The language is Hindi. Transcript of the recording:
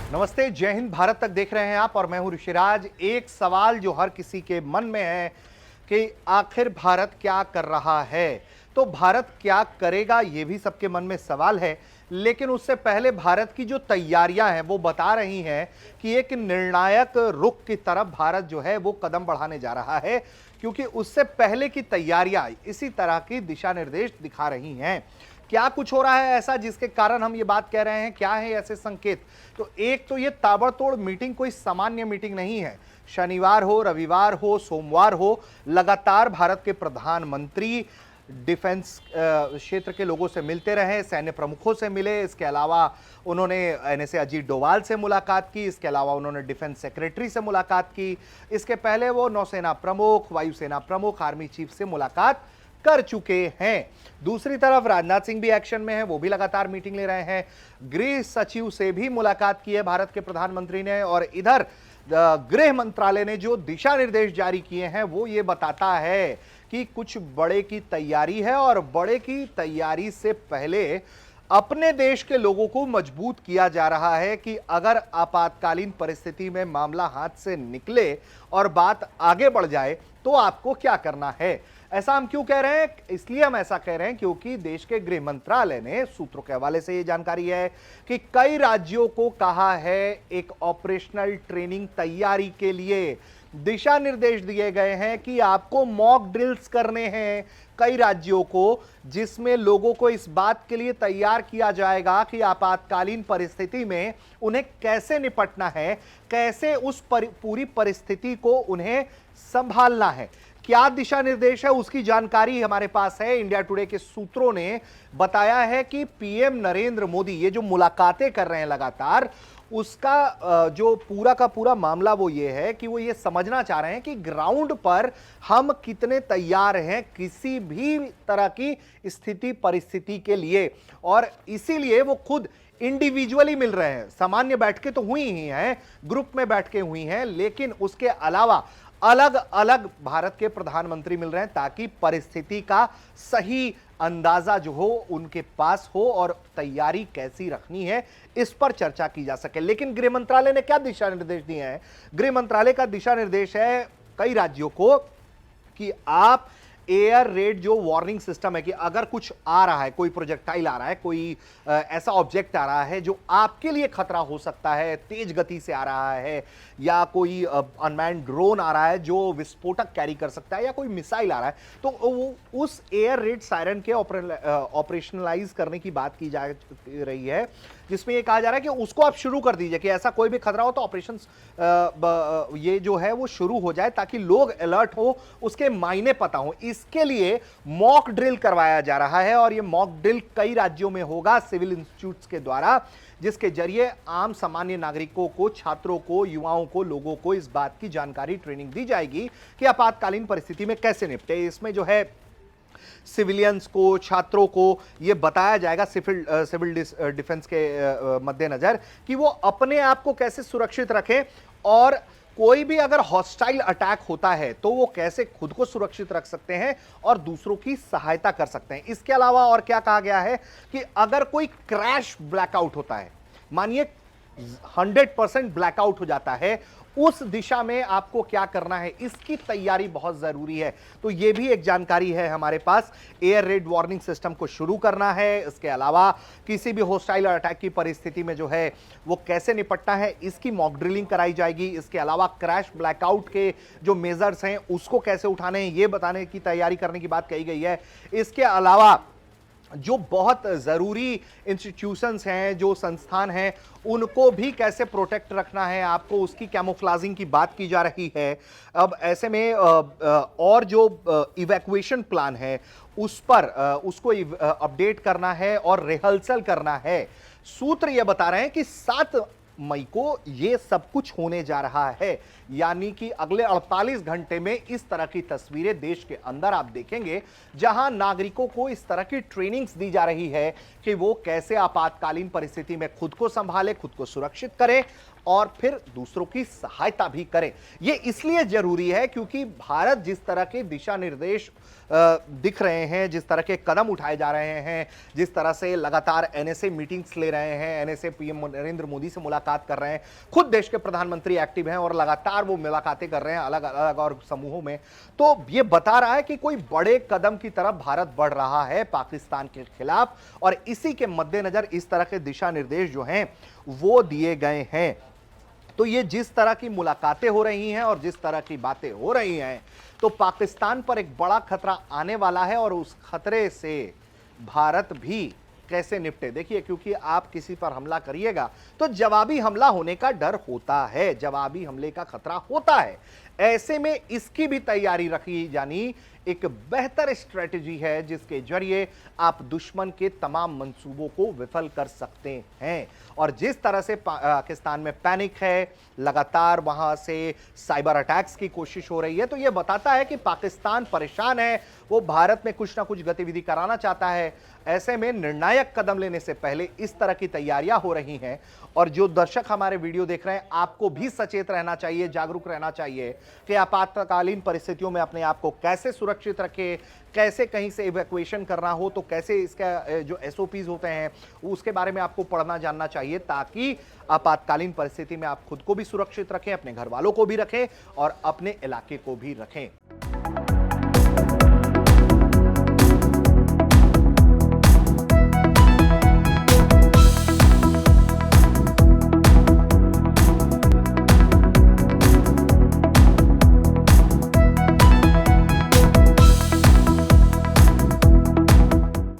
नमस्ते, जय हिंद। भारत तक देख रहे हैं आप और मैं हूं ऋषिराज। एक सवाल जो हर किसी के मन में है कि आखिर भारत क्या कर रहा है। तो भारत क्या करेगा, यह भी सबके मन में सवाल है। लेकिन उससे पहले भारत की जो तैयारियां हैं वो बता रही हैं कि एक निर्णायक रुख की तरफ भारत जो है वो कदम बढ़ाने जा रहा है, क्योंकि उससे पहले की तैयारियां इसी तरह की दिशा निर्देश दिखा रही हैं। क्या कुछ हो रहा है ऐसा जिसके कारण हम ये बात कह रहे हैं, क्या है ऐसे संकेत? तो एक तो ये ताबड़तोड़ मीटिंग कोई सामान्य मीटिंग नहीं है। शनिवार हो, रविवार हो, सोमवार हो, लगातार भारत के प्रधानमंत्री डिफेंस क्षेत्र के लोगों से मिलते रहे, सैन्य प्रमुखों से मिले। इसके अलावा उन्होंने एनएसए अजीत डोभाल से मुलाकात की। इसके अलावा उन्होंने डिफेंस सेक्रेटरी से मुलाकात की। इसके पहले वो नौसेना प्रमुख, वायुसेना प्रमुख, आर्मी चीफ से मुलाकात कर चुके हैं। दूसरी तरफ राजनाथ सिंह भी एक्शन में है, वो भी लगातार मीटिंग ले रहे हैं। गृह सचिव से भी मुलाकात की है भारत के प्रधानमंत्री ने। और इधर गृह मंत्रालय ने जो दिशा निर्देश जारी किए हैं वो ये बताता है कि कुछ बड़े की तैयारी है, और बड़े की तैयारी से पहले अपने देश के लोगों को मजबूत किया जा रहा है कि अगर आपातकालीन परिस्थिति में मामला हाथ से निकले और बात आगे बढ़ जाए तो आपको क्या करना है। ऐसा हम क्यों कह रहे हैं? इसलिए हम ऐसा कह रहे हैं क्योंकि देश के गृह मंत्रालय ने सूत्रों के हवाले से यह जानकारी है कि कई राज्यों को कहा है एक ऑपरेशनल ट्रेनिंग तैयारी के लिए दिशा निर्देश दिए गए हैं कि आपको मॉक ड्रिल्स करने हैं कई राज्यों को, जिसमें लोगों को इस बात के लिए तैयार किया जाएगा कि आपातकालीन परिस्थिति में उन्हें कैसे निपटना है, कैसे उस पूरी परिस्थिति को उन्हें संभालना है। क्या दिशा निर्देश है उसकी जानकारी हमारे पास है। इंडिया टुडे के सूत्रों ने बताया है कि पीएम नरेंद्र मोदी ये जो मुलाकातें कर रहे हैं लगातार, उसका जो पूरा का पूरा मामला वो ये है कि वो ये समझना चाह रहे हैं कि ग्राउंड पर हम कितने तैयार हैं किसी भी तरह की स्थिति परिस्थिति के लिए। और इसीलिए वो खुद इंडिविजुअली मिल रहे हैं। सामान्य बैठकें तो हुई ही हैं, ग्रुप में बैठकें हुई हैं, लेकिन उसके अलावा अलग अलग भारत के प्रधानमंत्री मिल रहे हैं ताकि परिस्थिति का सही अंदाजा जो हो उनके पास हो और तैयारी कैसी रखनी है इस पर चर्चा की जा सके। लेकिन गृह मंत्रालय ने क्या दिशा निर्देश दिए हैं? गृह मंत्रालय का दिशा निर्देश है कई राज्यों को कि आप एयर रेड जो वार्निंग सिस्टम है कि अगर कुछ आ रहा है, कोई प्रोजेक्टाइल आ रहा है, कोई ऐसा ऑब्जेक्ट आ रहा है जो आपके लिए खतरा हो सकता है, तेज गति से आ रहा है, या कोई अनमैन्ड ड्रोन आ रहा है जो विस्फोटक कैरी कर सकता है, या कोई मिसाइल आ रहा है, तो वो उस एयर रेड सायरन के ऑपरेशनलाइज करने की बात की जा रही है, जिसमें ये कहा जा रहा है कि उसको आप शुरू कर दीजिए कि ऐसा कोई भी खतरा हो तो ऑपरेशन ये जो है वो शुरू हो जाए ताकि लोग अलर्ट हो, उसके मायने पता हो। इसके लिए मॉक ड्रिल करवाया जा रहा है, और ये मॉक ड्रिल कई राज्यों में होगा सिविल इंस्टीट्यूट्स के द्वारा, जिसके जरिए आम सामान्य नागरिकों को, छात्रों को, युवाओं को, लोगों को इस बात की जानकारी, ट्रेनिंग दी जाएगी कि आपातकालीन परिस्थिति में कैसे निपटे। इसमें जो है सिविलियंस को, छात्रों को यह बताया जाएगा सिविल डिफेंस के मद्देनजर कि वो अपने आप को कैसे सुरक्षित रखें, और कोई भी अगर हॉस्टाइल अटैक होता है तो वो कैसे खुद को सुरक्षित रख सकते हैं और दूसरों की सहायता कर सकते हैं। इसके अलावा और क्या कहा गया है कि अगर कोई क्रैश ब्लैकआउट होता है, मानिए 100% ब्लैकआउट हो जाता है, उस दिशा में आपको क्या करना है, इसकी तैयारी बहुत जरूरी है। तो यह भी एक जानकारी है हमारे पास। एयर रेड वार्निंग सिस्टम को शुरू करना है, इसके अलावा किसी भी होस्टाइल अटैक की परिस्थिति में जो है वो कैसे निपटना है, इसकी मॉक ड्रिलिंग कराई जाएगी। इसके अलावा क्रैश ब्लैकआउट के जो मेजर्स हैं उसको कैसे उठाने हैं, ये बताने की तैयारी करने की बात कही गई है। इसके अलावा जो बहुत जरूरी इंस्टीट्यूशंस हैं, जो संस्थान हैं, उनको भी कैसे प्रोटेक्ट रखना है आपको, उसकी कैमोफ्लाजिंग की बात की जा रही है। अब ऐसे में और जो इवैक्यूएशन प्लान है उस पर उसको अपडेट करना है और रिहर्सल करना है। सूत्र यह बता रहे हैं कि 7 मई को यह सब कुछ होने जा रहा है, यानी कि अगले 48 घंटे में इस तरह की तस्वीरें देश के अंदर आप देखेंगे, जहां नागरिकों को इस तरह की ट्रेनिंग्स दी जा रही है कि वो कैसे आपातकालीन परिस्थिति में खुद को संभाले, खुद को सुरक्षित करें और फिर दूसरों की सहायता भी करें। ये इसलिए जरूरी है क्योंकि भारत जिस तरह के दिशा निर्देश दिख रहे हैं, जिस तरह के कदम उठाए जा रहे हैं, जिस तरह से लगातार एनएसए मीटिंग्स ले रहे हैं, एनएसए पीएम नरेंद्र मोदी से मुलाकात कर रहे हैं, खुद देश के प्रधानमंत्री एक्टिव हैं और लगातार वो मुलाकातें कर रहे हैं अलग अलग और समूहों में, तो ये बता रहा है कि कोई बड़े कदम की तरफ भारत बढ़ रहा है पाकिस्तान के खिलाफ, और इसी के मद्देनजर इस तरह के दिशा निर्देश जो हैं वो दिए गए हैं। तो ये जिस तरह की मुलाकातें हो रही हैं और जिस तरह की बातें हो रही हैं, तो पाकिस्तान पर एक बड़ा खतरा आने वाला है, और उस खतरे से भारत भी कैसे निपटे। देखिए, क्योंकि आप किसी पर हमला करिएगा तो जवाबी हमला होने का डर होता है, जवाबी हमले का खतरा होता है। ऐसे में इसकी भी तैयारी रखी जानी एक बेहतर स्ट्रेटजी है जिसके जरिए आप दुश्मन के तमाम मंसूबों को विफल कर सकते हैं। और जिस तरह से पाकिस्तान में पैनिक है, लगातार वहां से साइबर अटैक्स की कोशिश हो रही है, तो यह बताता है कि पाकिस्तान परेशान है, वो भारत में कुछ ना कुछ गतिविधि कराना चाहता है। ऐसे में निर्णायक कदम लेने से पहले इस तरह की तैयारियां हो रही हैं, और जो दर्शक हमारे वीडियो देख रहे हैं, आपको भी सचेत रहना चाहिए, जागरूक रहना चाहिए कि आपातकालीन परिस्थितियों में अपने आप को कैसे सुरक्षित रखें, कैसे कहीं से इवैक्यूएशन करना हो तो कैसे इसका जो एसओपीज होते हैं उसके बारे में आपको पढ़ना जानना चाहिए, ताकि आपातकालीन परिस्थिति में आप खुद को भी सुरक्षित रखें, अपने घर वालों को भी रखें और अपने इलाके को भी रखें।